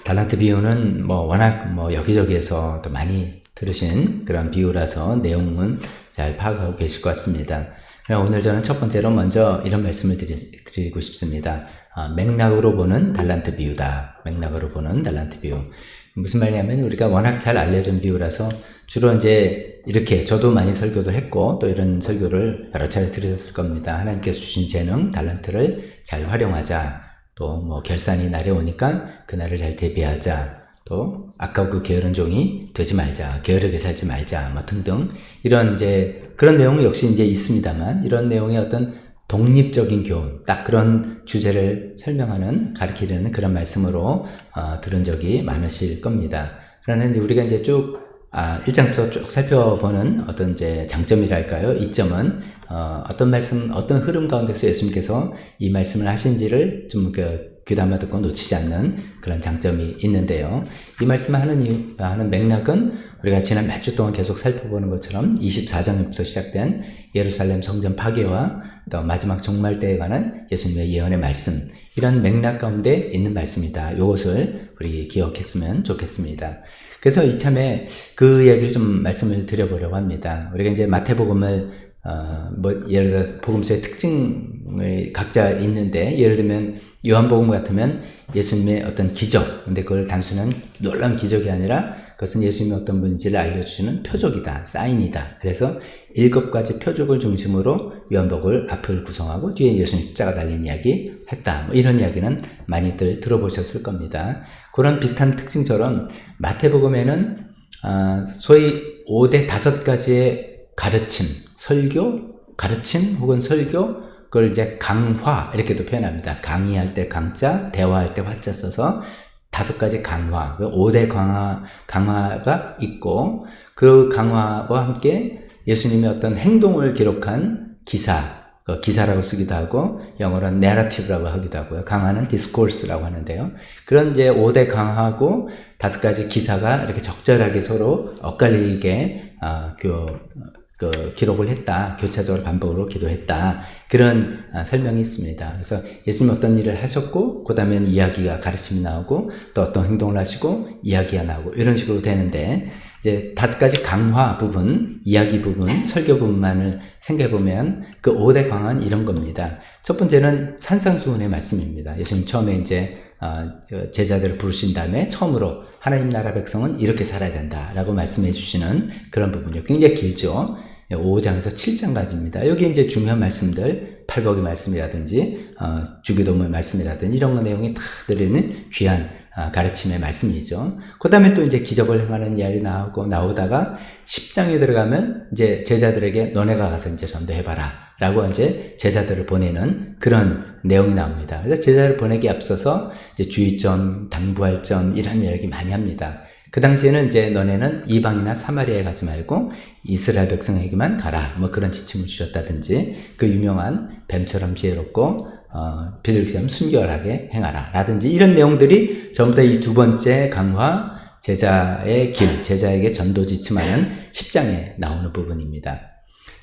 달란트 비유는 뭐 워낙 뭐 여기저기에서 또 많이 들으신 그런 비유라서 내용은 잘 파악하고 계실 것 같습니다. 오늘 저는 첫 번째로 먼저 이런 말씀을 드리고 싶습니다. 맥락으로 보는 달란트 비유다. 맥락으로 보는 달란트 비유. 무슨 말이냐면 우리가 워낙 잘 알려진 비유라서 주로 이제 이렇게 저도 많이 설교도 했고 또 이런 설교를 여러 차례 들으셨을 겁니다. 하나님께서 주신 재능, 달란트를 잘 활용하자. 또 뭐 결산이 날아오니까 그날을 잘 대비하자. 또 아까운 게으른 종이 되지 말자. 게으르게 살지 말자. 뭐 등등 이런 이제 그런 내용은 역시 이제 있습니다만 이런 내용의 어떤 독립적인 교훈, 딱 그런 주제를 설명하는, 가르치려는 그런 말씀으로 들은 적이 많으실 겁니다. 그러나 이제 우리가 이제 쭉 1장부터 쭉 살펴보는 어떤 이제 장점이랄까요? 이점은 어떤 말씀, 어떤 흐름 가운데서 예수님께서 이 말씀을 하신지를 좀 귀담아 듣고 놓치지 않는 그런 장점이 있는데요. 이 말씀을 하는 맥락은 우리가 지난 몇 주 동안 계속 살펴보는 것처럼 24장부터 시작된 예루살렘 성전 파괴와 또 마지막 종말 때에 관한 예수님의 예언의 말씀, 이런 맥락 가운데 있는 말씀이다. 이것을 우리 기억했으면 좋겠습니다. 그래서 이참에 그 이야기를 좀 말씀을 드려보려고 합니다. 우리가 이제 마태복음을 예를 들어서 복음서의 특징을 각자 있는데, 예를 들면 요한복음 같으면 예수님의 어떤 기적, 근데 그걸 단순한 놀라운 기적이 아니라 그것은 예수님이 어떤 분인지를 알려주시는 표적이다, 사인이다. 그래서 7가지 표적을 중심으로 요한복음을 앞을 구성하고 뒤에 예수님 십자가 달린 이야기 했다. 뭐 이런 이야기는 많이들 들어보셨을 겁니다. 그런 비슷한 특징처럼 마태복음에는 소위 5대 5가지의 가르침, 설교, 가르침 혹은 설교, 그걸 이제 강화 이렇게도 표현합니다. 강의할 때 강자, 대화할 때 화자 써서 5가지 강화, 5대 강화가 있고, 그 강화와 함께 예수님의 어떤 행동을 기록한 기사라고 쓰기도 하고, 영어로는 narrative라고 하기도 하고요. 강화는 discourse라고 하는데요. 그런 이제 5대 강화하고 5가지 기사가 이렇게 적절하게 서로 엇갈리게 기록을 했다. 교차적으로 반복으로 기도했다. 그런 설명이 있습니다. 그래서 예수님이 어떤 일을 하셨고, 그 다음에는 이야기가, 가르침이 나오고, 또 어떤 행동을 하시고, 이야기가 나오고, 이런 식으로 되는데, 이제 5가지 강화 부분, 이야기 부분, 설교 부분만을 생각해보면 그 5대 강화는 이런 겁니다. 첫 번째는 산상수훈의 말씀입니다. 예수님 처음에 이제 제자들을 부르신 다음에 처음으로 하나님 나라 백성은 이렇게 살아야 된다라고 말씀해 주시는 그런 부분이요. 굉장히 길죠. 5장에서 7장까지입니다. 여기 이제 중요한 말씀들, 팔복의 말씀이라든지 주기도문 말씀이라든지 이런 내용이 다 들어있는 귀한 가르침의 말씀이죠. 그 다음에 또 이제 기적을 행하는 이야기 나오다가 10장에 들어가면 이제 제자들에게 너네가 가서 이제 전도해봐라 라고 이제 제자들을 보내는 그런 내용이 나옵니다. 그래서 제자를 보내기 앞서서 이제 주의점, 당부할 점 이런 이야기 많이 합니다. 그 당시에는 이제 너네는 이방이나 사마리아에 가지 말고 이스라엘 백성에게만 가라. 뭐 그런 지침을 주셨다든지, 그 유명한 뱀처럼 지혜롭고 비둘기처럼 순결하게 행하라 라든지 이런 내용들이 전부 다 이 두 번째 강화, 제자의 길, 제자에게 전도 지침하는 10장에 나오는 부분입니다.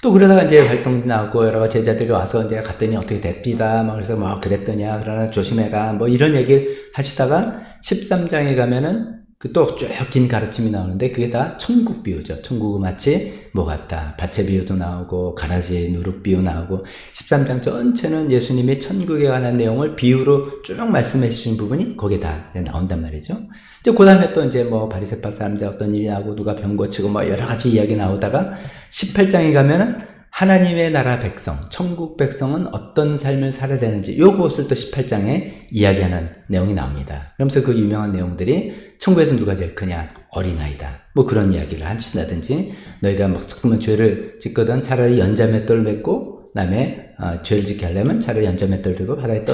또 그러다가 이제 활동 나오고 여러 가지 제자들이 와서 이제 갔더니 어떻게 됐디다. 막 그래서 뭐 그랬더냐. 그러나 조심해라. 뭐 이런 얘기를 하시다가 13장에 가면은 그 또 쭉 긴 가르침이 나오는데 그게 다 천국 비유죠. 천국은 마치 뭐 같다. 밭의 비유도 나오고 가라지 누룩 비유 나오고 13장 전체는 예수님이 천국에 관한 내용을 비유로 쭉 말씀해 주신 부분이 거기에 다 나온단 말이죠. 이제 그 다음에 또 이제 뭐 바리새파 사람들 어떤 일이 나오고 누가 병 고치고 뭐 여러 가지 이야기 나오다가 18장에 가면은 하나님의 나라 백성, 천국 백성은 어떤 삶을 살아야 되는지 요것을 또 18장에 이야기하는 내용이 나옵니다. 그러면서 그 유명한 내용들이 천국에서 누가 제일 크냐? 어린아이다. 뭐 그런 이야기를 하신다든지, 너희가 막 자꾸만 죄를 짓거든 차라리 연자맷돌 맺고 그다음에 죄를 짓게 하려면 차라리 연자맷돌 들고 바다에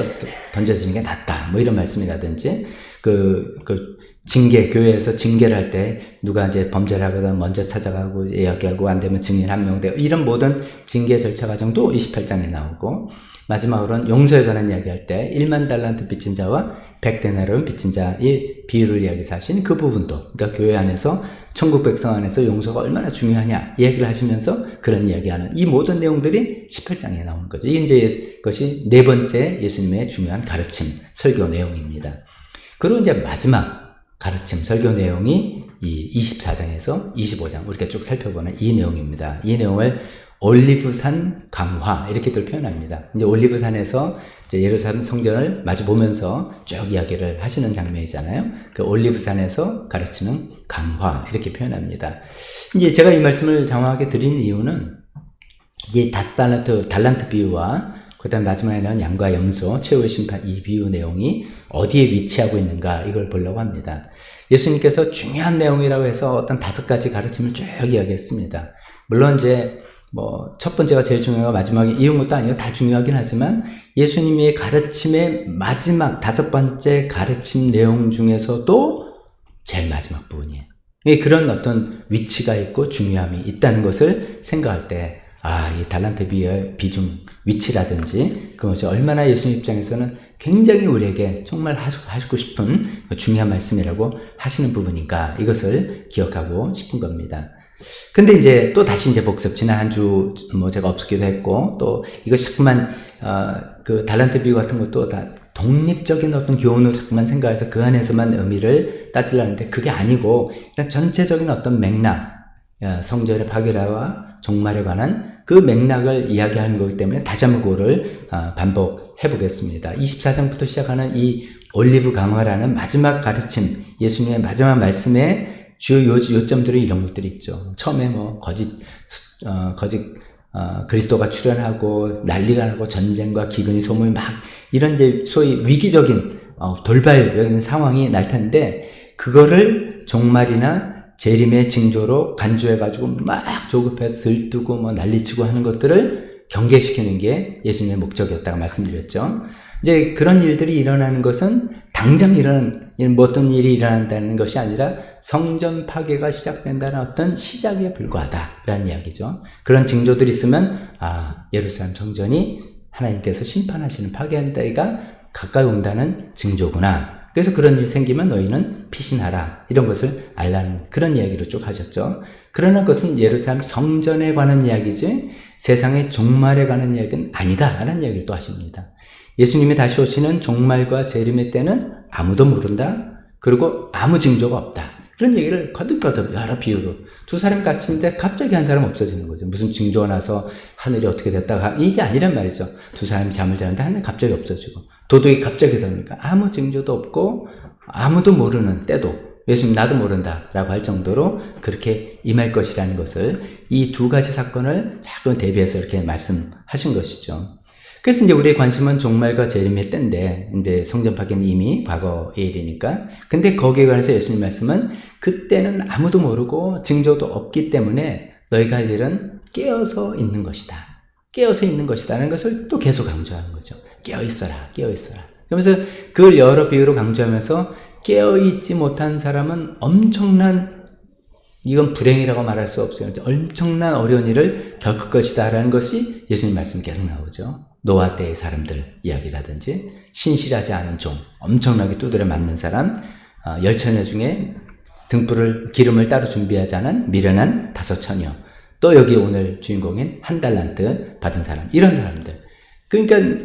던져지는 게 낫다. 뭐 이런 말씀이라든지, 교회에서 징계를 할 때 누가 이제 범죄를 하거든 먼저 찾아가고 이야기하고 안 되면 증인 한 명 되고 이런 모든 징계 절차 과정도 28장에 나오고, 마지막으로는 용서에 관한 이야기할 때 1만 달란트 빚진 자와 100데나리온 빚진 자의 비유를 이야기해서 하신 그 부분도, 그러니까 교회 안에서 천국 백성 안에서 용서가 얼마나 중요하냐 얘기를 하시면서 그런 이야기하는 이 모든 내용들이 18장에 나오는 거죠. 이제 것이 네 번째 예수님의 중요한 가르침, 설교 내용입니다. 그리고 이제 마지막 가르침, 설교 내용이 이 24장에서 25장 우리가 쭉 살펴보는 이 내용입니다. 이 내용을 올리브산 강화 이렇게들 표현합니다. 이제 올리브산에서 이제 예루살렘 성전을 마주 보면서 쭉 이야기를 하시는 장면이잖아요. 그 올리브산에서 가르치는 강화 이렇게 표현합니다. 이제 제가 이 말씀을 장황하게 드린 이유는 이 달란트 비유와 그다음 마지막에 나온 양과 염소, 최후의 심판 이 비유 내용이 어디에 위치하고 있는가 이걸 보려고 합니다. 예수님께서 중요한 내용이라고 해서 어떤 5가지 가르침을 쭉 이야기했습니다. 물론 이제 첫 번째가 제일 중요하고 마지막에 이런 것도 아니고 다 중요하긴 하지만 예수님의 가르침의 마지막 5번째 가르침 내용 중에서도 제일 마지막 부분이에요. 그런 어떤 위치가 있고 중요함이 있다는 것을 생각할 때 이 달란트 비유의 비중, 위치라든지 그것이 얼마나 예수님 입장에서는 굉장히 우리에게 정말 하시고 싶은 중요한 말씀이라고 하시는 부분인가 이것을 기억하고 싶은 겁니다. 근데 이제 또 다시 이제 복습 지난 한 주 제가 없었기도 했고 또 이것이 자꾸만 그 달란트 비유 같은 것도 다 독립적인 어떤 교훈으로 자꾸만 생각해서 그 안에서만 의미를 따지려는데 그게 아니고 그냥 전체적인 어떤 맥락 성전의 파괴와 종말에 관한 그 맥락을 이야기하는 거기 때문에 다시 한번 그거를 반복해 보겠습니다. 24장부터 시작하는 이 올리브 강화라는 마지막 가르침 예수님의 마지막 말씀의 주요 요점들이 이런 것들이 있죠. 처음에 거짓 그리스도가 출현하고 난리가 나고 전쟁과 기근이 소문이 막 이런 이제 소위 위기적인 돌발적인 상황이 날 텐데 그거를 종말이나 재림의 징조로 간주해가지고 막 조급해서 들뜨고 난리치고 하는 것들을 경계시키는 게 예수님의 목적이었다고 말씀드렸죠. 이제 그런 일들이 일어나는 것은 당장 어떤 일이 일어난다는 것이 아니라 성전 파괴가 시작된다는 어떤 시작에 불과하다라는 이야기죠. 그런 징조들이 있으면 예루살렘 성전이 하나님께서 심판하시는 파괴한 때가 가까이 온다는 징조구나. 그래서 그런 일이 생기면 너희는 피신하라. 이런 것을 알라는 그런 이야기를 쭉 하셨죠. 그러나 그것은 예루살렘 성전에 관한 이야기지 세상의 종말에 관한 이야기는 아니다. 라는 이야기를 또 하십니다. 예수님이 다시 오시는 종말과 재림의 때는 아무도 모른다. 그리고 아무 징조가 없다. 그런 얘기를 거듭거듭 여러 비유로 두 사람 갇힌데 갑자기 한 사람 없어지는 거죠. 무슨 징조가 나서 하늘이 어떻게 됐다가 이게 아니란 말이죠. 두 사람이 잠을 자는데 하늘이 갑자기 없어지고 도둑이 갑자기 되니까 아무 징조도 없고 아무도 모르는 때도 예수님 나도 모른다 라고 할 정도로 그렇게 임할 것이라는 것을 이 2가지 사건을 자꾸 대비해서 이렇게 말씀하신 것이죠. 그래서 이제 우리의 관심은 종말과 재림의 때인데, 이제 성전 파괴는 이미 과거의 일이니까. 근데 거기에 관해서 예수님 말씀은 그때는 아무도 모르고 징조도 없기 때문에 너희가 할 일은 깨어서 있는 것이다. 깨어서 있는 것이다라는 것을 또 계속 강조하는 거죠. 깨어있어라, 깨어있어라. 그러면서 그걸 여러 비유로 강조하면서 깨어있지 못한 사람은 이건 불행이라고 말할 수 없어요. 엄청난 어려운 일을 겪을 것이다 라는 것이 예수님 말씀 계속 나오죠. 노아 때의 사람들 이야기라든지 신실하지 않은 종, 엄청나게 두드려 맞는 사람, 10처녀 중에 기름을 따로 준비하지 않은 미련한 5처녀, 또 여기 오늘 주인공인 1달란트 받은 사람, 이런 사람들. 그러니까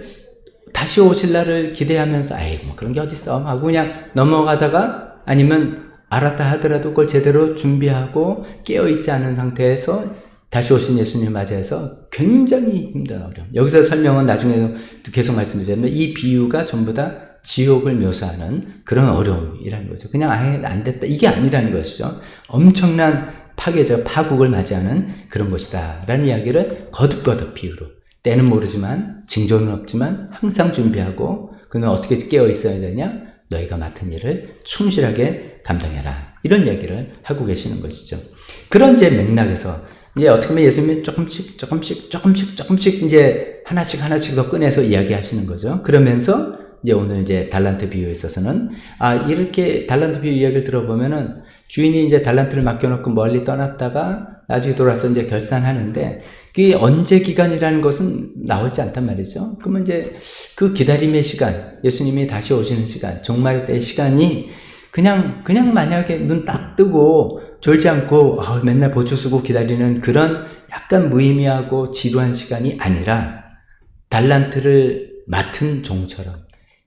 다시 오실 날을 기대하면서 그런 게 어딨어 하고 그냥 넘어가다가 아니면 알았다 하더라도 그걸 제대로 준비하고 깨어있지 않은 상태에서 다시 오신 예수님 맞이해서 굉장히 힘든 어려움. 여기서 설명은 나중에 계속 말씀드리면 이 비유가 전부 다 지옥을 묘사하는 그런 어려움이라는 거죠. 그냥 아예 안 됐다. 이게 아니라는 것이죠. 엄청난 파국을 맞이하는 그런 것이다. 라는 이야기를 거듭거듭 비유로. 때는 모르지만, 징조는 없지만 항상 준비하고, 그는 어떻게 깨어 있어야 되냐? 너희가 맡은 일을 충실하게 감당해라. 이런 이야기를 하고 계시는 것이죠. 그런 제 맥락에서 이제 어떻게 보면 예수님이 조금씩 이제 하나씩 더 꺼내서 이야기하시는 거죠. 그러면서 이제 오늘 이제 달란트 비유에 있어서는 이렇게 달란트 비유 이야기를 들어보면은 주인이 이제 달란트를 맡겨놓고 멀리 떠났다가 나중에 돌아서 이제 결산하는데 그게 언제 기간이라는 것은 나오지 않단 말이죠. 그러면 이제 그 기다림의 시간, 예수님이 다시 오시는 시간, 종말의 때의 시간이 그냥 만약에 눈 딱 뜨고 졸지 않고 맨날 보초 쓰고 기다리는 그런 약간 무의미하고 지루한 시간이 아니라 달란트를 맡은 종처럼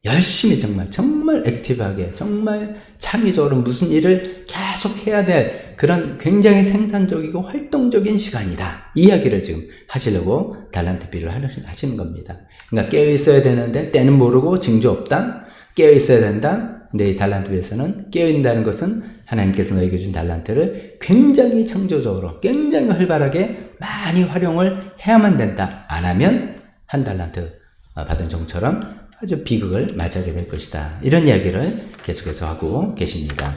열심히 정말 액티브하게 정말 창의적으로 무슨 일을 계속 해야 될 그런 굉장히 생산적이고 활동적인 시간이다. 이 이야기를 지금 하시려고 달란트 비유를 하시는 겁니다. 그러니까 깨어 있어야 되는데 때는 모르고 징조 없다. 깨어 있어야 된다. 근데 이 달란트 비유에서는 깨어 있다는 것은 하나님께서 너에게 준 달란트를 굉장히 창조적으로 굉장히 활발하게 많이 활용을 해야만 된다. 안 하면 한 달란트 받은 종처럼 아주 비극을 맞이하게 될 것이다. 이런 이야기를 계속해서 하고 계십니다.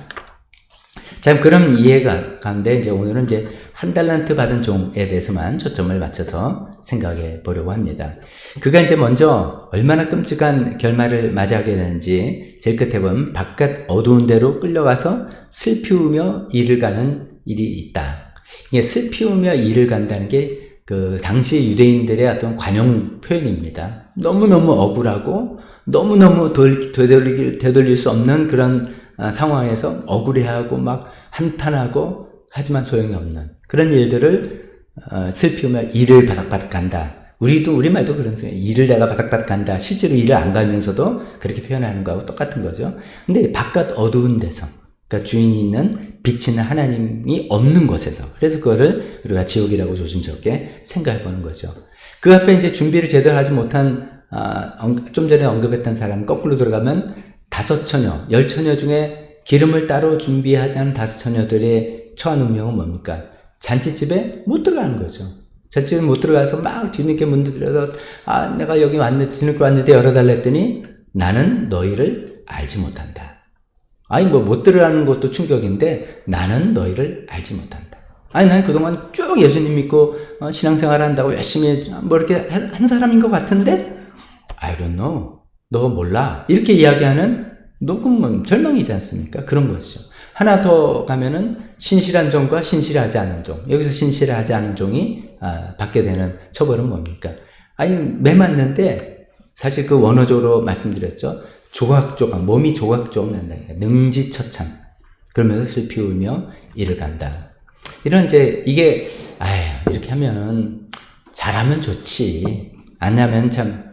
자, 그럼 이해가 가는데 이제 오늘은 이제 한 달란트 받은 종에 대해서만 초점을 맞춰서 생각해 보려고 합니다. 그가 이제 먼저 얼마나 끔찍한 결말을 맞이하게 되는지 제일 끝에 보면 바깥 어두운 데로 끌려가서 슬피우며 이를 가는 일이 있다. 이게 슬피우며 이를 간다는 게 그 당시 유대인들의 어떤 관용 표현입니다. 너무너무 억울하고 너무너무 되돌릴 수 없는 그런 상황에서 억울해하고 막 한탄하고 하지만 소용이 없는 그런 일들을 슬피우며 이를 바닥바닥 간다. 우리말도 그런 거예요. 이를 내가 바닥바닥 간다. 실제로 이를 안 가면서도 그렇게 표현하는 거하고 똑같은 거죠. 근데 바깥 어두운 데서, 그러니까 주인이 있는 빛이 있는 하나님이 없는 곳에서, 그래서 그거를 우리가 지옥이라고 조심스럽게 생각해 보는 거죠. 그 앞에 이제 준비를 제대로 하지 못한, 좀 전에 언급했던 사람 거꾸로 들어가면 5처녀, 10처녀 중에 기름을 따로 준비하지 않은 5처녀들의 처한 운명은 뭡니까? 잔치집에 못 들어가는 거죠. 잔치집에 못 들어가서 막 뒤늦게 문 두드려서 내가 여기 뒤늦게 왔는데 열어달라 했더니 나는 너희를 알지 못한다. 아니 못 들어가는 것도 충격인데 나는 너희를 알지 못한다. 아니 난 그동안 쭉 예수님 믿고 신앙생활 한다고 열심히 뭐 이렇게 한 사람인 것 같은데 I don't know. 너 몰라. 이렇게 이야기하는 녹음은 절망이지 않습니까? 그런 것이죠. 하나 더 가면은 신실한 종과 신실하지 않은 종. 여기서 신실하지 않은 종이 받게 되는 처벌은 뭡니까? 아니 매 맞는데 사실 그 원어적으로 말씀드렸죠. 조각조각, 몸이 조각조각 난다. 능지처참. 그러면서 슬피우며 이를 간다. 이런 이제 이게 이렇게 하면 잘하면 좋지. 안 하면 참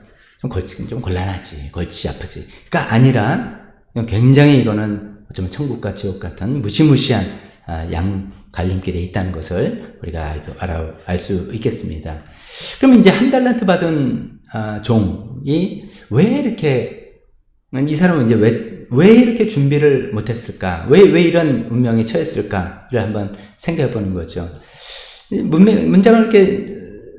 좀 곤란하지. 골치 아프지. 그러니까 아니라 굉장히 이거는 어쩌면 천국과 지옥 같은 무시무시한 양 갈림길에 있다는 것을 우리가 알 수 있겠습니다. 그러면 이제 한 달란트 받은 종이 왜 이렇게 이 사람은 이제 왜 이렇게 준비를 못했을까? 왜 이런 운명에 처했을까를 한번 생각해 보는 거죠. 문장을 이렇게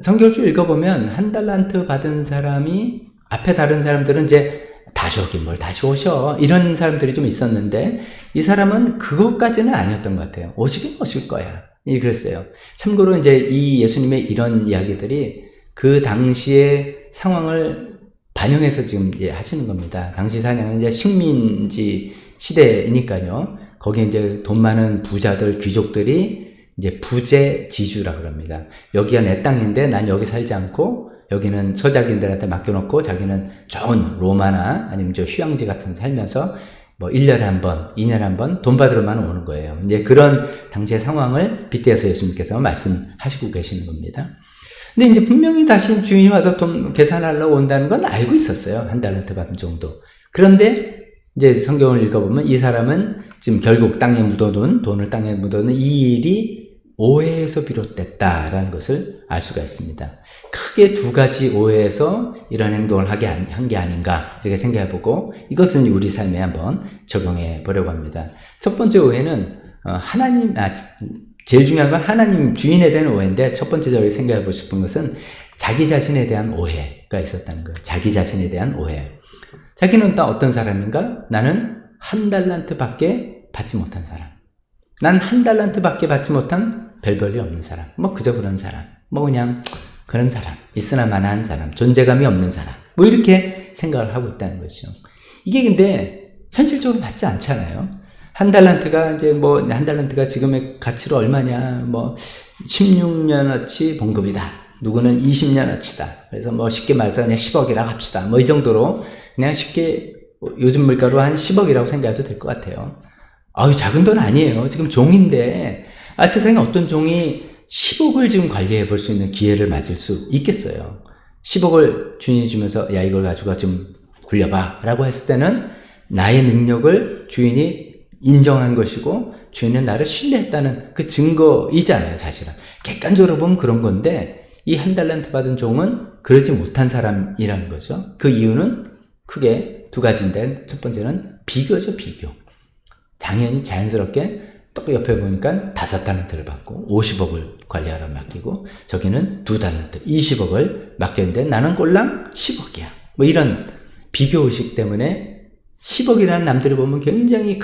성경을 쭉 읽어보면 한 달란트 받은 사람이 앞에 다른 사람들은 이제 다시 오긴 뭘 다시 오셔. 이런 사람들이 좀 있었는데 이 사람은 그것까지는 아니었던 것 같아요. 오시긴 오실 거야. 그랬어요. 참고로 이제 이 예수님의 이런 이야기들이 그 당시의 상황을 반영해서 지금 하시는 겁니다. 당시 사냥은 이제 식민지 시대이니까요. 거기에 이제 돈 많은 부자들, 귀족들이 이제 부재지주라고 합니다. 여기가 내 땅인데 난 여기 살지 않고 여기는 서자기인들한테 맡겨놓고 자기는 좋은 로마나 아니면 저 휴양지 같은 데 살면서 뭐 1년에 한 번, 2년에 한 번 돈 받으러만 오는 거예요. 이제 그런 당시의 상황을 빗대어서 예수님께서 말씀하시고 계시는 겁니다. 근데 이제 분명히 다시 주인이 와서 돈 계산하려고 온다는 건 알고 있었어요. 한 달란트 받은 정도. 그런데 이제 성경을 읽어보면 이 사람은 지금 결국 땅에 묻어둔, 돈을 땅에 묻어둔 이 일이 오해에서 비롯됐다라는 것을 알 수가 있습니다. 크게 두 가지 오해에서 이런 행동을 한 게 아닌가 이렇게 생각해보고 이것을 우리 삶에 한번 적용해 보려고 합니다. 첫 번째 오해는 제일 중요한 건 하나님 주인에 대한 오해인데 첫 번째 저희 생각해 보고 싶은 것은 자기 자신에 대한 오해가 있었다는 거예요. 자기 자신에 대한 오해. 자기는 또 어떤 사람인가? 나는 한 달란트밖에 받지 못한 사람. 난 한 달란트밖에 받지 못한 별 볼일 없는 사람. 뭐 그저 그런 사람. 뭐 그냥 그런 사람. 있으나 마나한 사람. 존재감이 없는 사람. 뭐 이렇게 생각을 하고 있다는 것이죠. 이게 근데 현실적으로 맞지 않잖아요. 한 달란트가 한 달란트가 지금의 가치로 얼마냐. 뭐 16년어치 봉급이다. 누구는 20년어치다. 그래서 뭐 쉽게 말해서 그냥 10억이라고 합시다. 뭐 이 정도로 그냥 쉽게 요즘 물가로 한 10억이라고 생각해도 될 것 같아요. 작은 돈 아니에요. 지금 종인데, 세상에 어떤 종이 10억을 지금 관리해 볼 수 있는 기회를 맞을 수 있겠어요. 10억을 주인이 주면서, 야, 이걸 가지고 좀 굴려봐 라고 했을 때는 나의 능력을 주인이 인정한 것이고 주인은 나를 신뢰했다는 그 증거이잖아요. 사실은 객관적으로 보면 그런 건데 이 한 달란트 받은 종은 그러지 못한 사람이라는 거죠. 그 이유는 크게 두 가지인데 첫 번째는 비교죠. 비교. 당연히 자연스럽게 또 옆에 보니까 5달란트를 받고 50억을 관리하러 맡기고 저기는 2달란트 20억을 맡겼는데 나는 꼴랑 10억이야. 뭐 이런 비교의식 때문에 10억이라는 남들이 보면 굉장히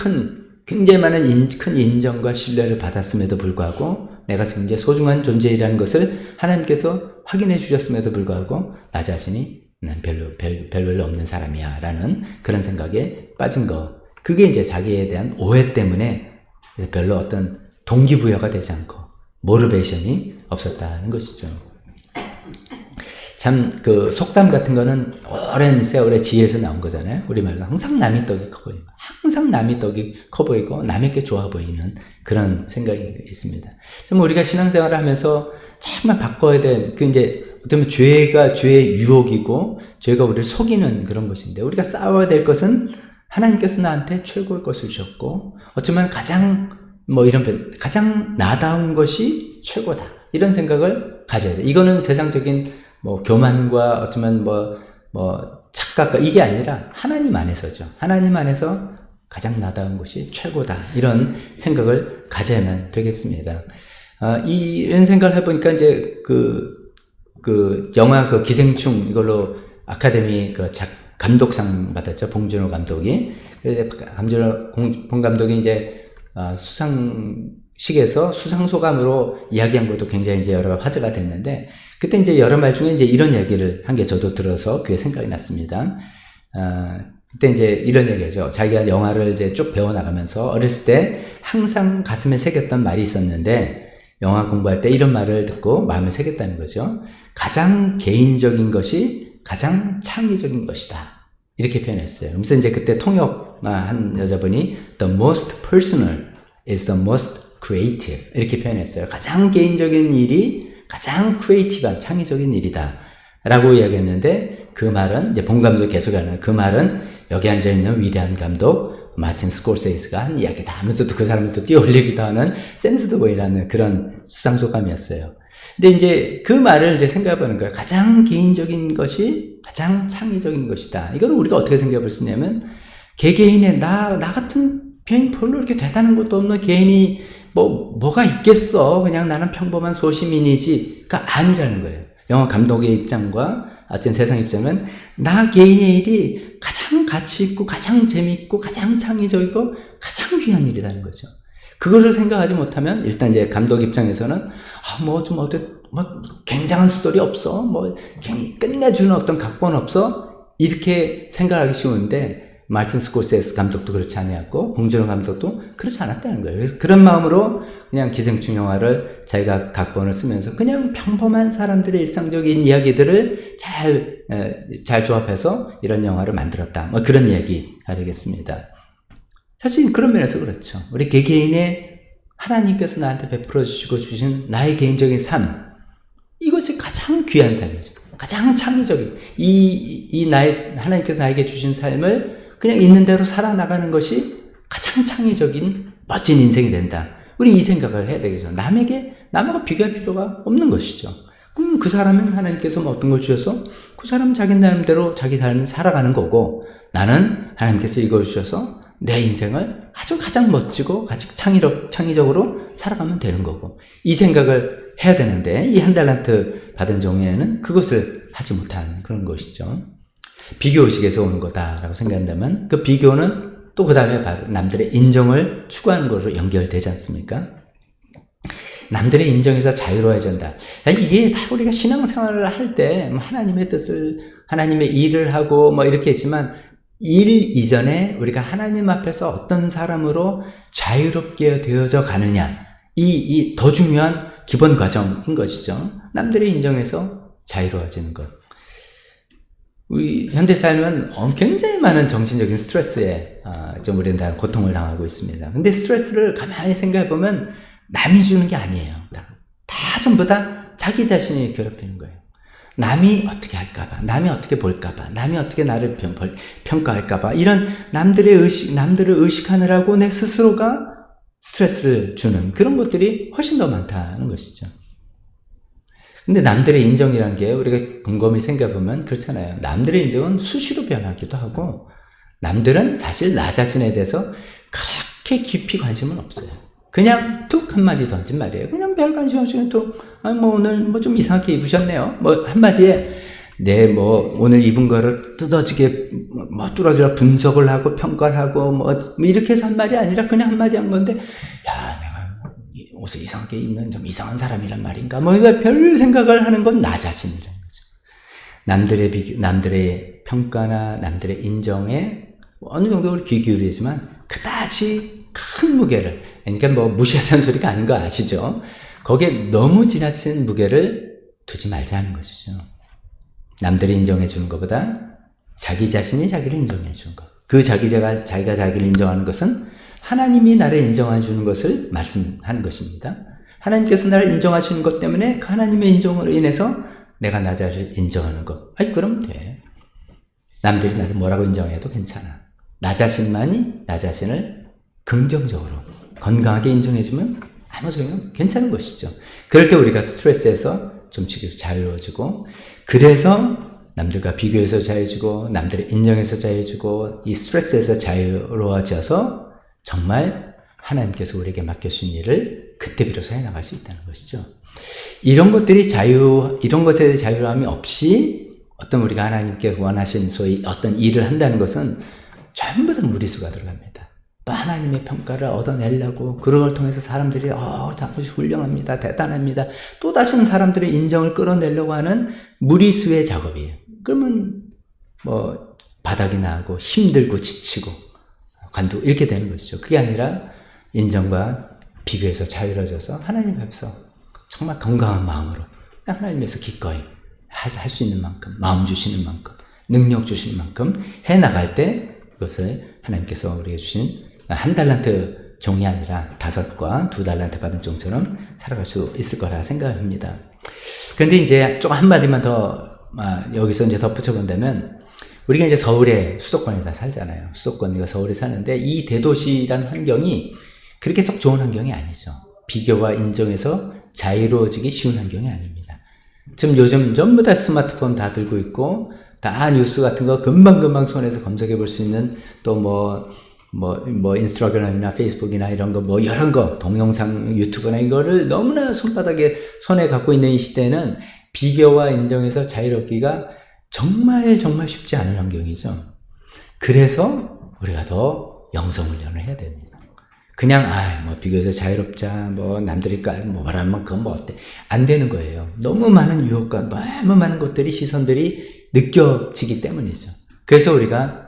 많은 큰 인정과 신뢰를 받았음에도 불구하고 내가 굉장히 소중한 존재이라는 것을 하나님께서 확인해 주셨음에도 불구하고 나 자신이 난 별로 없는 사람이야 라는 그런 생각에 빠진 거. 그게 이제 자기에 대한 오해 때문에 별로 어떤 동기부여가 되지 않고 모티베이션이 없었다는 것이죠. 참 그 속담 같은 거는 오랜 세월의 지혜에서 나온 거잖아요. 우리말로 항상 남의 떡이 커 보이고 항상 남의 떡이 커 보이고 남에게 좋아 보이는 그런 생각이 있습니다. 좀 우리가 신앙생활을 하면서 정말 바꿔야 될 그 이제 어쩌면 죄가 죄의 유혹이고 죄가 우리를 속이는 그런 것인데 우리가 싸워야 될 것은 하나님께서 나한테 최고의 것을 주셨고 어쩌면 가장 가장 나다운 것이 최고다 이런 생각을 가져야 돼. 이거는 세상적인 교만과 어쩌면 착각과 이게 아니라 하나님 안에서죠. 하나님 안에서 가장 나다운 것이 최고다 이런 생각을 가져야만 되겠습니다. 이런 생각을 해보니까 이제 영화 기생충 이걸로 아카데미 감독상 받았죠. 봉준호 감독이. 봉 감독이 이제 수상식에서 수상소감으로 이야기한 것도 굉장히 이제 여러 화제가 됐는데 그때 이제 여러 말 중에 이제 이런 얘기를 한 게 저도 들어서 그게 생각이 났습니다. 그때 이제 이런 얘기죠. 자기가 영화를 이제 쭉 배워나가면서 어렸을 때 항상 가슴에 새겼던 말이 있었는데 영화 공부할 때 이런 말을 듣고 마음에 새겼다는 거죠. 가장 개인적인 것이 가장 창의적인 것이다. 이렇게 표현했어요. 그래서 이제 그때 통역한 여자분이 the most personal is the most creative 이렇게 표현했어요. 가장 개인적인 일이 가장 크리에이티브한 창의적인 일이다 라고 이야기했는데 그 말은 이제 봉 감독이 계속하는 그 말은 여기 앉아있는 위대한 감독 마틴 스콜세이스가 한 이야기다 하면서 또 그 사람을 또 띄어올리기도 하는 센스드 보이라는 그런 수상소감이었어요. 근데 이제 그 말을 이제 생각해보는 거예요. 가장 개인적인 것이 가장 창의적인 것이다. 이걸 우리가 어떻게 생각해 볼 수 있냐면 개개인의 나 같은 별로 이렇게 대단한 것도 없는 개인이 뭐가 있겠어. 그냥 나는 평범한 소시민이지가 아니라는 거예요. 영화 감독의 입장과 어쨌든 세상 입장은 나 개인의 일이 가장 가치 있고 가장 재미있고 가장 창의적이고 가장 귀한 일이라는 거죠. 그것을 생각하지 못하면 일단 이제 감독 입장에서는 굉장한 스토리 없어. 끝내주는 어떤 각본 없어. 이렇게 생각하기 쉬운데 마틴 스콜세이스 감독도 그렇지 않았고 봉준호 감독도 그렇지 않았다는 거예요. 그래서 그런 마음으로 그냥 기생충 영화를 자기가 각본을 쓰면서 그냥 평범한 사람들의 일상적인 이야기들을 잘 조합해서 이런 영화를 만들었다. 그런 이야기 하겠습니다. 사실 그런 면에서 그렇죠. 우리 개개인의 하나님께서 나한테 베풀어 주시고 주신 나의 개인적인 삶 이것이 가장 귀한 삶이죠. 가장 창의적인 하나님께서 나에게 주신 삶을 그냥 있는 대로 살아나가는 것이 가장 창의적인 멋진 인생이 된다. 우리 이 생각을 해야 되겠죠. 남하고 비교할 필요가 없는 것이죠. 그럼 그 사람은 하나님께서 어떤 걸 주셔서 그 사람은 자기 나름대로 자기 삶을 살아가는 거고 나는 하나님께서 이걸 주셔서 내 인생을 아주 가장 멋지고 가장 창의적으로 살아가면 되는 거고 이 생각을 해야 되는데 이 한 달란트 받은 종에는 그것을 하지 못한 그런 것이죠. 비교의식에서 오는 거다라고 생각한다면 그 비교는 또 그 다음에 남들의 인정을 추구하는 것으로 연결되지 않습니까? 남들의 인정에서 자유로워져야 된다. 이게 다 우리가 신앙생활을 할 때 하나님의 뜻을 하나님의 일을 하고 이렇게 했지만 일 이전에 우리가 하나님 앞에서 어떤 사람으로 자유롭게 되어져 가느냐 이 더 중요한 기본 과정인 것이죠. 남들의 인정에서 자유로워지는 것. 우리 현대 삶은 굉장히 많은 정신적인 스트레스에 좀 우리는 다 고통을 당하고 있습니다. 근데 스트레스를 가만히 생각해 보면 남이 주는 게 아니에요. 다 전부 다 자기 자신이 괴롭히는 거예요. 남이 어떻게 할까봐, 남이 어떻게 볼까봐, 남이 어떻게 나를 평가할까봐, 이런 남들을 의식하느라고 내 스스로가 스트레스를 주는 그런 것들이 훨씬 더 많다는 것이죠. 근데 남들의 인정이란 게 우리가 곰곰이 생각해보면 그렇잖아요. 남들의 인정은 수시로 변하기도 하고, 남들은 사실 나 자신에 대해서 그렇게 깊이 관심은 없어요. 그냥 툭 한마디 던진 말이에요. 그냥 별 관심 없이 툭, 오늘 좀 이상하게 입으셨네요. 한마디에 오늘 입은 거를 뜯어지게, 뚫어져 분석을 하고 평가를 하고, 이렇게 해서 한 말이 아니라 그냥 한마디 한 건데, 야, 내가 옷을 이상하게 입는 좀 이상한 사람이란 말인가? 별 생각을 하는 건 나 자신이라는 거죠. 남들의 평가나 남들의 인정에 어느 정도 귀 기울이지만, 그다지 큰 무게를, 그러니까 무시하자는 소리가 아닌 거 아시죠? 거기에 너무 지나친 무게를 두지 말자는 것이죠. 남들이 인정해 주는 것보다 자기 자신이 자기를 인정해 주는 것. 그 자기가 자기를 인정하는 것은 하나님이 나를 인정해 주는 것을 말씀하는 것입니다. 하나님께서 나를 인정하시는 것 때문에 그 하나님의 인정으로 인해서 내가 나 자신을 인정하는 것. 그러면 돼. 남들이 나를 뭐라고 인정해도 괜찮아. 나 자신만이 나 자신을 긍정적으로 건강하게 인정해주면 아무 소용 괜찮은 것이죠. 그럴 때 우리가 스트레스에서 좀씩 자유로워지고, 그래서 남들과 비교해서 자유해지고 남들의 인정에서 자유해지고 이 스트레스에서 자유로워져서 정말 하나님께서 우리에게 맡겨주신 일을 그때 비로소 해나갈 수 있다는 것이죠. 이런 것에 대해 자유함이 없이 어떤 우리가 하나님께 원하신 소위 어떤 일을 한다는 것은 전부 다 무리수가 들어갑니다. 또 하나님의 평가를 얻어내려고 그런 걸 통해서 사람들이 당신 훌륭합니다, 대단합니다, 또 다시는 사람들의 인정을 끌어내려고 하는 무리수의 작업이에요. 그러면 바닥이 나고 힘들고 지치고 관두고 이렇게 되는 것이죠. 그게 아니라 인정과 비교해서 자유로워져서 하나님 앞에서 정말 건강한 마음으로 하나님께서 기꺼이 할 수 있는 만큼, 마음 주시는 만큼, 능력 주시는 만큼 해나갈 때 그것을 하나님께서 우리에게 주신 1달란트 종이 아니라 5과 2달란트 받은 종처럼 살아갈 수 있을 거라 생각합니다. 그런데 이제 좀 한마디만 더 여기서 이제 덧붙여 본다면, 우리가 이제 서울의 수도권에다 살잖아요. 수도권과 서울에 사는데 이 대도시라는 환경이 그렇게 썩 좋은 환경이 아니죠. 비교와 인정에서 자유로워지기 쉬운 환경이 아닙니다. 지금 요즘 전부 다 스마트폰 다 들고 있고 다 뉴스 같은 거 금방금방 손에서 검색해 볼 수 있는, 또 인스타그램이나 페이스북이나 이런 거 여러 거 동영상 유튜브나 이거를 너무나 손에 갖고 있는 이 시대는 비교와 인정에서 자유롭기가 정말 쉽지 않은 환경이죠. 그래서 우리가 더 영성훈련을 해야 됩니다. 그냥 비교해서 자유롭자, 남들이 말하면 그건 어때, 안 되는 거예요. 너무 많은 유혹과 너무 많은 것들이, 시선들이 느껴지기 때문이죠. 그래서 우리가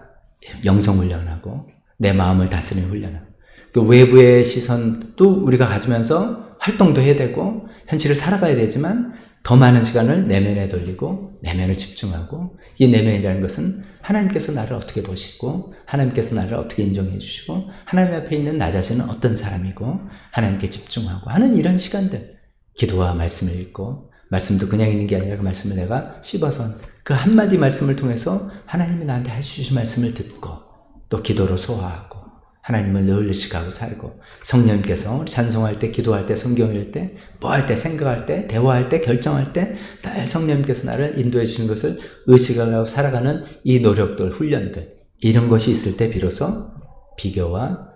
영성훈련하고 내 마음을 다스리는 훈련하고, 그 외부의 시선도 우리가 가지면서 활동도 해야 되고 현실을 살아가야 되지만, 더 많은 시간을 내면에 돌리고 내면을 집중하고, 이 내면이라는 것은 하나님께서 나를 어떻게 보시고 하나님께서 나를 어떻게 인정해 주시고 하나님 앞에 있는 나 자신은 어떤 사람이고 하나님께 집중하고 하는 이런 시간들, 기도와 말씀을 읽고, 말씀도 그냥 있는 게 아니라 그 말씀을 내가 씹어서 그 한마디 말씀을 통해서 하나님이 나한테 해주신 말씀을 듣고, 또 기도로 소화하고 하나님을 늘 의식하고 살고, 성령님께서 찬송할 때, 기도할 때, 성경 읽을 때, 할 때, 생각할 때, 대화할 때, 결정할 때 늘 성령님께서 나를 인도해 주시는 것을 의식하고 살아가는 이 노력들, 훈련들, 이런 것이 있을 때 비로소 비교와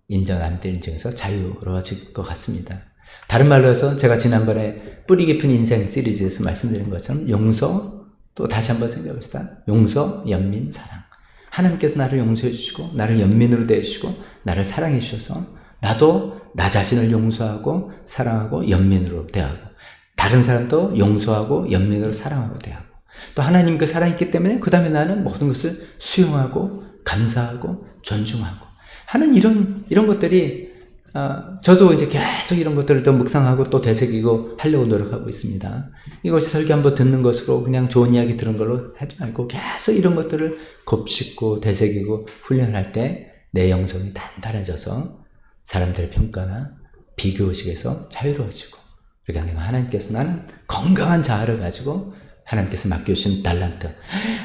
남들 인정에서 자유로워질 것 같습니다. 다른 말로 해서 제가 지난번에 뿌리 깊은 인생 시리즈에서 말씀드린 것처럼 용서, 또 다시 한번 생각해 봅시다. 용서, 연민, 사랑. 하나님께서 나를 용서해 주시고 나를 연민으로 대해주시고 나를 사랑해 주셔서 나도 나 자신을 용서하고 사랑하고 연민으로 대하고, 다른 사람도 용서하고 연민으로 사랑하고 대하고, 또 하나님 그 사랑이 있기 때문에 그 다음에 나는 모든 것을 수용하고 감사하고 존중하고 하는 이런 것들이, 저도 이제 계속 이런 것들을 또 묵상하고 또 되새기고 하려고 노력하고 있습니다. 이것이 설교 한번 듣는 것으로 그냥 좋은 이야기 들은 걸로 하지 말고 계속 이런 것들을 곱씹고 되새기고 훈련할 때 내 영성이 단단해져서 사람들의 평가나 비교의식에서 자유로워지고, 그러니까 내가 하나님께서 나는 건강한 자아를 가지고 하나님께서 맡겨주신 달란트.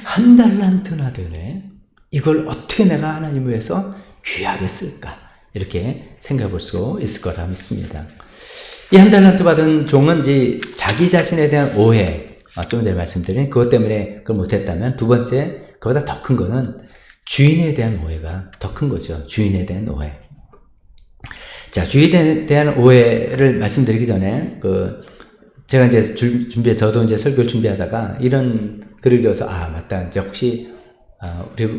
한 달란트나 되네. 이걸 어떻게 내가 하나님 위해서 귀하게 쓸까? 이렇게 생각해 볼 수 있을 거라 믿습니다. 이 한 달란트 받은 종은 이제 자기 자신에 대한 오해, 좀 전에 말씀드린 그것 때문에 그걸 못했다면, 두 번째, 그보다 더 큰 거는 주인에 대한 오해가 더 큰 거죠. 주인에 대한 오해. 자, 주인에 대한 오해를 말씀드리기 전에, 제가 이제 저도 이제 설교를 준비하다가 이런 글을 읽어서, 맞다. 이제 혹시,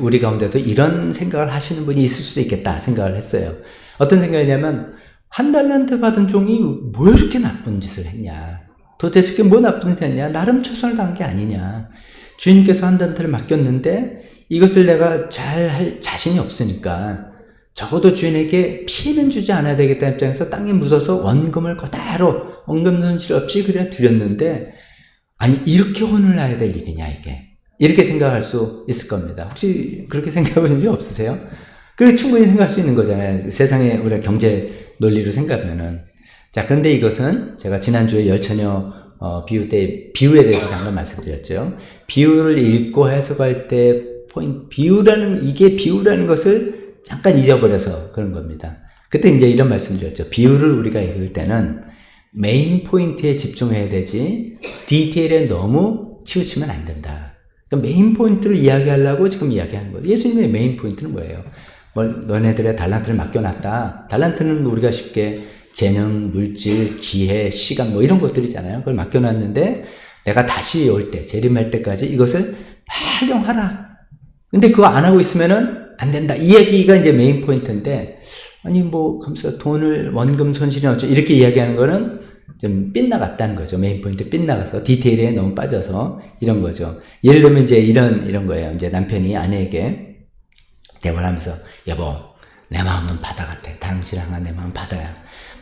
우리 가운데도 이런 생각을 하시는 분이 있을 수도 있겠다 생각을 했어요. 어떤 생각이냐면, 한 달란트 받은 종이 뭐 이렇게 나쁜 짓을 했냐. 도대체 그게 뭐 나쁜 짓 했냐. 나름 최선을 다한 게 아니냐. 주인께서 한 달란트를 맡겼는데 이것을 내가 잘 할 자신이 없으니까 적어도 주인에게 피해는 주지 않아야 되겠다는 입장에서 땅에 묻어서 원금을 그대로 원금 손실 없이 그래 드렸는데, 아니 이렇게 혼을 나야 될 일이냐 이게. 이렇게 생각할 수 있을 겁니다. 혹시 그렇게 생각해 보신 적 없으세요? 그렇게 충분히 생각할 수 있는 거잖아요. 세상에 우리가 경제 논리로 생각하면은. 자, 근데 이것은 제가 지난주에 열처녀 비유 때 비유에 대해서 잠깐 말씀드렸죠. 비유를 읽고 해석할 때 이게 비유라는 것을 잠깐 잊어버려서 그런 겁니다. 그때 이제 이런 말씀드렸죠. 비유를 우리가 읽을 때는 메인 포인트에 집중해야 되지 디테일에 너무 치우치면 안 된다. 그러니까 메인 포인트를 이야기하려고 지금 이야기하는 거예요. 예수님의 메인 포인트는 뭐예요? 너네들의 달란트를 맡겨놨다. 달란트는 우리가 쉽게 재능, 물질, 기회, 시간 이런 것들이잖아요. 그걸 맡겨놨는데 내가 다시 올 때, 재림할 때까지 이것을 활용하라. 근데 그거 안 하고 있으면은 안 된다. 이 얘기가 이제 메인 포인트인데, 아니 감사 돈을 원금 손실이 어쩌 이렇게 이야기하는 거는 좀 빗나갔다는 거죠. 메인 포인트 빗나가서 디테일에 너무 빠져서 이런 거죠. 예를 들면 이제 이런 거예요. 이제 남편이 아내에게 대화를 하면서, 여보, 내 마음은 바다 같아. 당신 향한 내 마음은 바다야.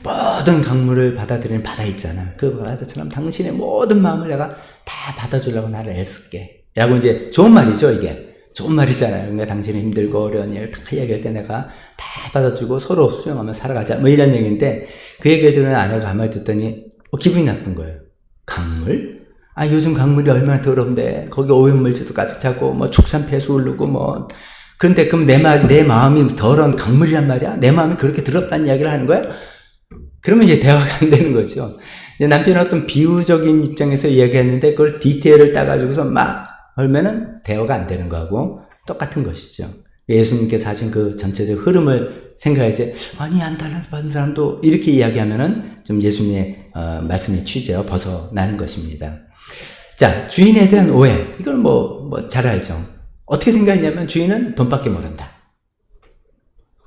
모든 강물을 받아들이는 바다 있잖아. 그 바다처럼 당신의 모든 마음을 내가 다 받아주려고 나를 애쓸게. 라고 이제 좋은 말이죠, 이게. 좋은 말이잖아요. 그러니까 당신이 힘들고 어려운 일 다 이야기할 때 내가 다 받아주고 서로 수용하며 살아가자. 이런 얘기인데, 그 얘기를 들은 아내가 가만히 듣더니 기분이 나쁜 거예요. 강물? 요즘 강물이 얼마나 더러운데, 거기 오염물질도 가득 차고, 축산 폐수 흐르고, 그런데 그럼 내 마음이 더러운 강물이란 말이야? 내 마음이 그렇게 더럽다는 이야기를 하는 거야? 그러면 이제 대화가 안 되는 거죠. 이제 남편은 어떤 비유적인 입장에서 이야기했는데 그걸 디테일을 따가지고서 막 하면은 대화가 안 되는 거하고 똑같은 것이죠. 예수님께서 하신 그 전체적 흐름을 생각해야지, 아니, 한 달란트 받은 사람도 이렇게 이야기하면은 좀 예수님의 말씀의 취지와 벗어나는 것입니다. 자, 주인에 대한 오해. 이걸 잘 알죠. 어떻게 생각했냐면 주인은 돈밖에 모른다.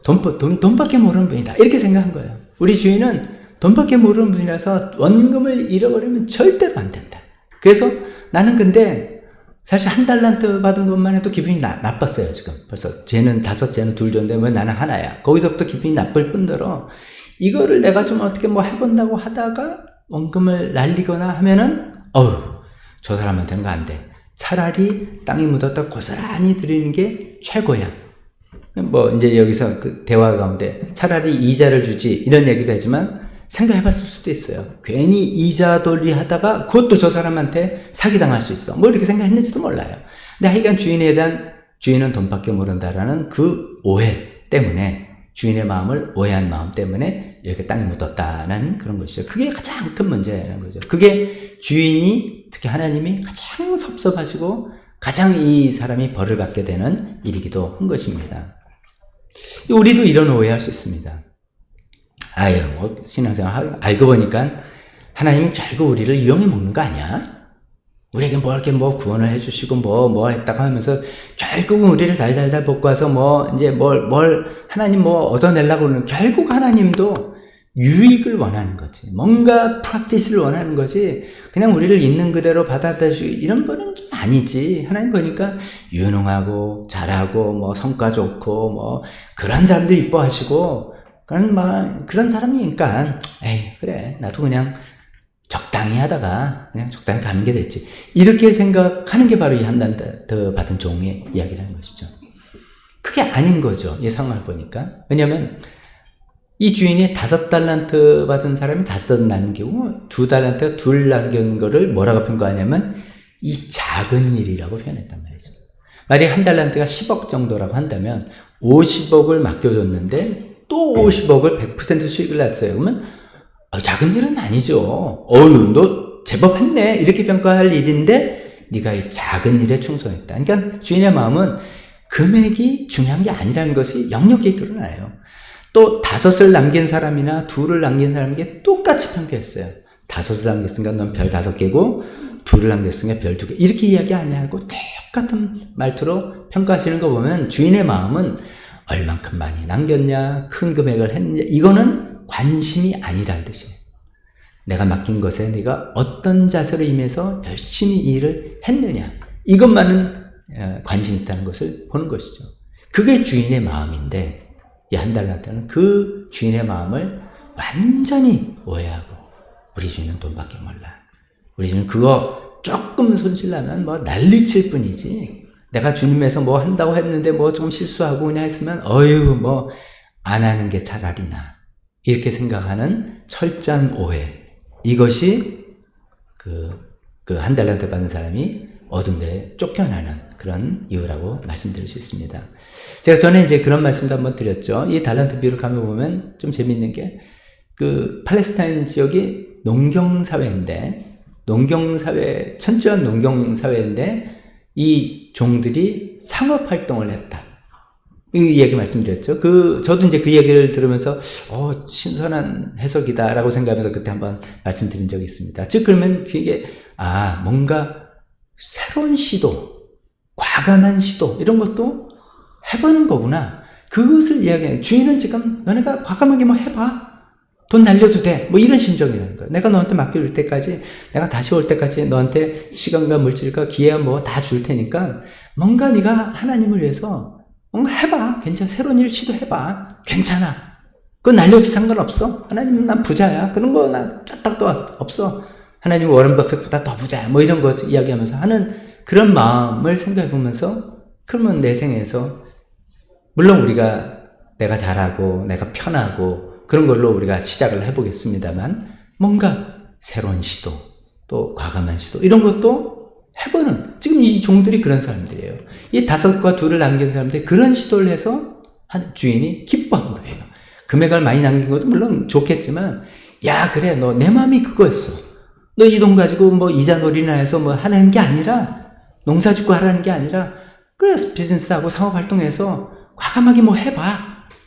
돈밖에 모르는 분이다. 이렇게 생각한 거예요. 우리 주인은 돈밖에 모르는 분이라서 원금을 잃어버리면 절대로 안 된다. 그래서 나는 근데 사실 한 달란트 받은 것만 해도 기분이 나빴어요, 지금. 벌써 쟤는 5, 쟤는 2 줬는데 왜 나는 하나야. 거기서부터 기분이 나쁠 뿐더러 이거를 내가 좀 어떻게 해본다고 하다가 원금을 날리거나 하면은 저 사람한테는 안 돼. 차라리 땅이 묻었다 고스란히 드리는 게 최고야. 이제 여기서 그 대화 가운데 차라리 이자를 주지 이런 얘기도 하지만 생각해봤을 수도 있어요. 괜히 이자 돌리 하다가 그것도 저 사람한테 사기당할 수 있어. 이렇게 생각했는지도 몰라요. 근데 하여간 주인은 돈밖에 모른다라는 그 오해 때문에, 주인의 마음을 오해한 마음 때문에 이렇게 땅에 묻었다는 그런 것이죠. 그게 가장 큰 문제라는 거죠. 그게 주인이, 특히 하나님이 가장 섭섭하시고 가장 이 사람이 벌을 받게 되는 일이기도 한 것입니다. 우리도 이런 오해할 수 있습니다. 신앙생활 알고 보니까 하나님 결국 우리를 이용해 먹는 거 아니야? 우리에게 이렇게 구원을 해주시고 했다고 하면서 결국은 우리를 달달달 볶고 와서 하나님 얻어내려고 그러는, 결국 하나님도 유익을 원하는 거지. 뭔가 프로핏을 원하는 거지. 그냥 우리를 있는 그대로 받아들이시고 이런 분은 좀 아니지. 하나님 보니까 유능하고 잘하고 성과 좋고 그런 사람들 이뻐하시고, 그런 사람이니까 그래 나도 그냥 적당히 하다가 그냥 적당히 가는 게 됐지. 이렇게 생각하는 게 바로 이 한 달란트 받은 종의 이야기라는 것이죠. 그게 아닌 거죠. 이 상황을 보니까. 왜냐면 이 주인이 5달란트 받은 사람이 5 남기고 2달란트 2 남긴 거를 뭐라고 평가하냐면 이 작은 일이라고 표현했단 말이죠. 만약에 한 달란트가 10억 정도라고 한다면 50억을 맡겨줬는데 또 50억을 100% 수익을 났어요. 그러면 작은 일은 아니죠. 어휴, 너 제법 했네. 이렇게 평가할 일인데 네가 이 작은 일에 충성했다. 그러니까 주인의 마음은 금액이 중요한 게 아니라는 것이 역력히 드러나요. 또 5을 남긴 사람이나 2를 남긴 사람에게 똑같이 평가했어요. 5을 남겼으니까 넌 별 5개고 2를 남겼으니까 별 2개. 이렇게 이야기 아니하고 똑같은 말투로 평가하시는 거 보면 주인의 마음은 얼만큼 많이 남겼냐, 큰 금액을 했냐, 이거는 관심이 아니라는 뜻이에요. 내가 맡긴 것에 네가 어떤 자세로 임해서 열심히 일을 했느냐, 이것만은 관심 있다는 것을 보는 것이죠. 그게 주인의 마음인데 이 한 달란트는 그 주인의 마음을 완전히 오해하고 우리 주인은 돈밖에 몰라. 우리 주인은 그거 조금 손실나면 뭐 난리칠 뿐이지. 내가 주님에서 뭐 한다고 했는데 뭐 좀 실수하고 그냥 했으면 어휴 뭐 안 하는 게 차라리 나. 이렇게 생각하는 철저한 오해. 이것이 그 한 달란트 받는 사람이 어두운 데에 쫓겨나는 그런 이유라고 말씀드릴 수 있습니다. 제가 전에 이제 그런 말씀도 한번 드렸죠. 이 달란트 비유를 가면 좀 재밌는 게 그 팔레스타인 지역이 농경사회인데 철저한 농경사회인데 이 종들이 상업활동을 했다. 이 얘기 말씀드렸죠. 저도 이제 그 얘기를 들으면서, 신선한 해석이다라고 생각하면서 그때 한번 말씀드린 적이 있습니다. 즉, 그러면 이게, 뭔가 새로운 시도, 과감한 시도, 이런 것도 해보는 거구나. 그것을 이야기해요. 주인은 지금 너네가 과감하게 뭐 해봐. 돈 날려도 돼. 뭐 이런 심정이라는 거예요. 내가 너한테 맡겨줄 때까지, 내가 다시 올 때까지 너한테 시간과 물질과 기회와 뭐 다 줄 테니까 뭔가 네가 하나님을 위해서 뭔가 해봐. 괜찮아. 새로운 일 시도해봐. 괜찮아. 그거 날려도 상관없어. 하나님은 난 부자야. 그런 거 난 쫙딱도 없어. 하나님 워런 버핏보다 더 부자야. 뭐 이런 거 이야기하면서 하는 그런 마음을 생각해보면서 그러면 내 생에서 물론 내가 잘하고 내가 편하고 그런 걸로 우리가 시작을 해보겠습니다만 뭔가 새로운 시도 또 과감한 시도 이런 것도 해보는 지금 이 종들이 그런 사람들이에요. 이 5과 2를 남긴 사람들이 그런 시도를 해서 한 주인이 기뻐한 거예요. 금액을 많이 남긴 것도 물론 좋겠지만 야 그래 너 내 마음이 그거였어. 너 이 돈 가지고 뭐 이자놀이나 해서 뭐 하는 게 아니라 농사 짓고 하라는 게 아니라 그래 비즈니스하고 상업활동해서 과감하게 뭐 해봐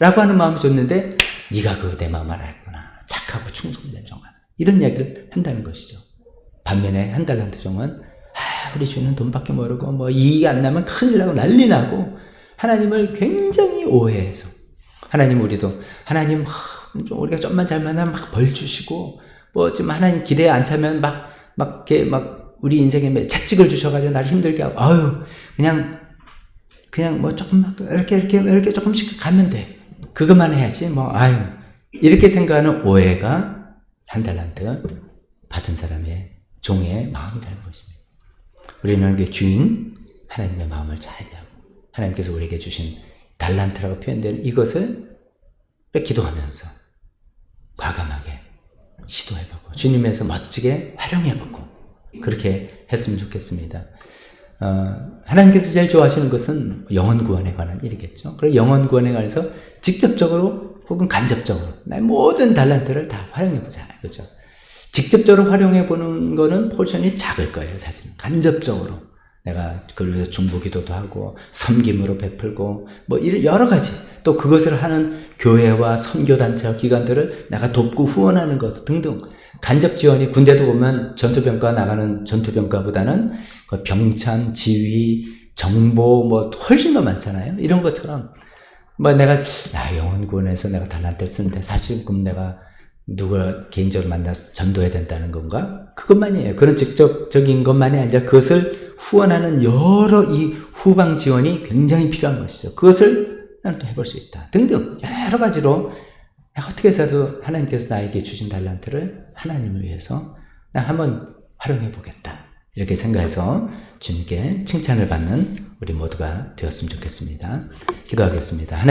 라고 하는 마음을 줬는데 네가 그 내 마음을 알았구나. 착하고 충성된 종아. 이런 이야기를 한다는 것이죠. 반면에 한 달란트 종은 우리 주인은 돈밖에 모르고 뭐 이익이 안 나면 큰일 나고 난리 나고 하나님을 굉장히 오해해서 하나님 하나님 우리가 좀만 잘만하면 막 벌 주시고 뭐 좀 하나님 기대에 안 차면 막 우리 인생에 채찍을 주셔가지고 날 힘들게 하고 그냥 뭐 조금만 이렇게 조금씩 가면 돼. 그것만 해야지 이렇게 생각하는 오해가 한 달란트 받은 사람의 종의 마음이라는 것입니다. 우리는 그 주인 하나님의 마음을 잘 이해하고 하나님께서 우리에게 주신 달란트라고 표현되는 이것을 기도하면서 과감하게 시도해보고 주님에서 멋지게 활용해보고 그렇게 했으면 좋겠습니다. 하나님께서 제일 좋아하시는 것은 영혼 구원에 관한 일이겠죠. 그래서 영혼 구원에 관해서 직접적으로 혹은 간접적으로 나의 모든 달란트를 다 활용해보자. 그렇죠? 직접적으로 활용해보는 거는 포션이 작을 거예요, 사실은. 간접적으로. 내가 그걸 위해서 중보기도도 하고, 섬김으로 베풀고, 뭐, 이런 여러 가지. 또 그것을 하는 교회와 선교단체와 기관들을 내가 돕고 후원하는 것 등등. 간접 지원이 군대도 보면 전투병과 나가는 전투병과보다는 그 병찬, 지휘, 정보, 뭐, 훨씬 더 많잖아요. 이런 것처럼. 뭐, 내가, 영혼 구원에서 내가 달란트를 쓰는데 사실 그럼 내가 누굴 개인적으로 만나서 전도해야 된다는 건가? 그것만이에요. 그런 직접적인 것만이 아니라 그것을 후원하는 여러 이 후방 지원이 굉장히 필요한 것이죠. 그것을 나는 또 해볼 수 있다. 등등 여러 가지로 내가 어떻게 해서도 하나님께서 나에게 주신 달란트를 하나님을 위해서 나 한번 활용해 보겠다. 이렇게 생각해서 주님께 칭찬을 받는 우리 모두가 되었으면 좋겠습니다. 기도하겠습니다.